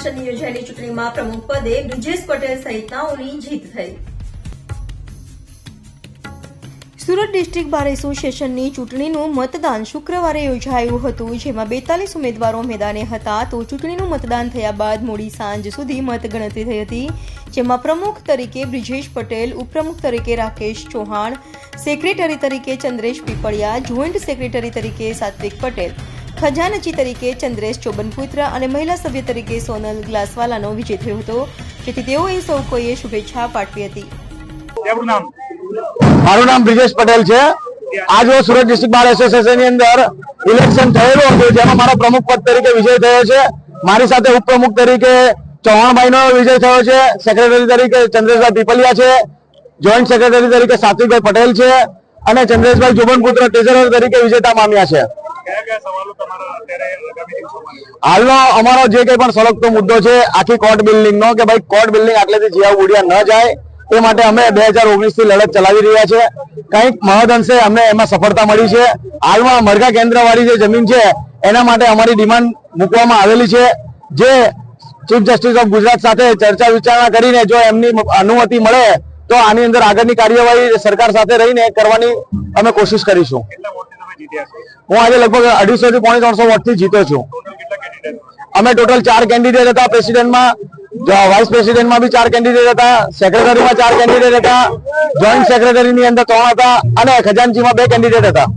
કોર્પોરેશનની યોજાયેલી ચૂંટણીમાં પ્રમુખ પદે બ્રિજેશ પટેલ સહિતનાઓની જીત થઈ। સુરત ડિસ્ટ્રિક્ટ બાર એસોસિએશનની ચૂંટણીનું મતદાન શુક્રવારે યોજાયું હતું, જેમાં 42 ઉમેદવારો મેદાને હતા। તો ચૂંટણીનું મતદાન થયા બાદ મોડી સાંજ સુધી મતગણતરી થઈ હતી, જેમાં પ્રમુખ તરીકે બ્રિજેશ પટેલ, ઉપપ્રમુખ તરીકે રાકેશ ચૌહાણ, સેક્રેટરી તરીકે ચંદ્રેશ પીપળિયા, જોઈન્ટ સેક્રેટરી તરીકે સાત્વિક પટેલ, ખજાનચી તરીકે ચંદ્રેશ ચોબનપુત્ર અને મહિલા સભ્ય તરીકે સોનલ ગ્લાસવાલાનો વિજય થયો હતો, જેથી તેઓએ સૌ કોઈએ શુભેચ્છા પાઠવી હતી। મારું નામ બ્રિજેશ પટેલ છે। આજ રોજ સુરત ડિસ્ટ્રિક્ટ બાર એસોસિએશન ની અંદર ઇલેક્શન થયેલું હતું, જેમાં મારો પ્રમુખ પદ તરીકે વિજય થયો છે। મારી સાથે ઉપપ્રમુખ તરીકે ચૌહાણભાઈનો વિજય થયો છે, સેક્રેટરી તરીકે ચંદ્રેશભાઈ પીપલિયા છે, જોઈન્ટ સેક્રેટરી તરીકે સાત્વિકભાઈ પટેલ છે અને ચંદ્રેશભાઈ જોબનપુત્ર ટ્રેઝરર તરીકે વિજેતા પામ્યા છે। હાલનો અમારો જે કઈ પણ સળગતો મુદ્દો છે આખી કોર્ટ બિલ્ડિંગ નો, કે ભાઈ કોર્ટ બિલ્ડિંગ આટલેથી જીયા ઉડિયા ન જાય, એ માટે અમે 2019 થી લડત ચલાવી રહ્યા છે। કંઈક મહદઅંશે અમને એમાં સફળતા મળી છે। હાલમાં મરઘા કેન્દ્રવાળી જે જમીન છે એના માટે અમારી ડિમાન્ડ મૂકવામાં આવેલી છે, જે ચીફ જસ્ટિસ ઓફ ગુજરાત સાથે ચર્ચા વિચારણા કરીને જો એમની અનુમતિ મળે તો આની અંદર આગળની કાર્યવાહી સરકાર સાથે રહીને કરવાની અમે કોશિશ કરીશું। હું આજે લગભગ 250 થી 350 વોટથી જીત્યો છું। અમે ટોટલ 4 કેન્ડિડેટ હતા। પ્રેસિડેન્ટમાં, વાઇસ પ્રેસિડેન્ટમાં બી 4 કેન્ડિડેટ હતા, સેક્રેટરીમાં 4 કેન્ડિડેટ હતા, જોઈન્ટ સેક્રેટરીની અંદર 3 હતા અને ખજાનચીમાં 2 કેન્ડિડેટ હતા।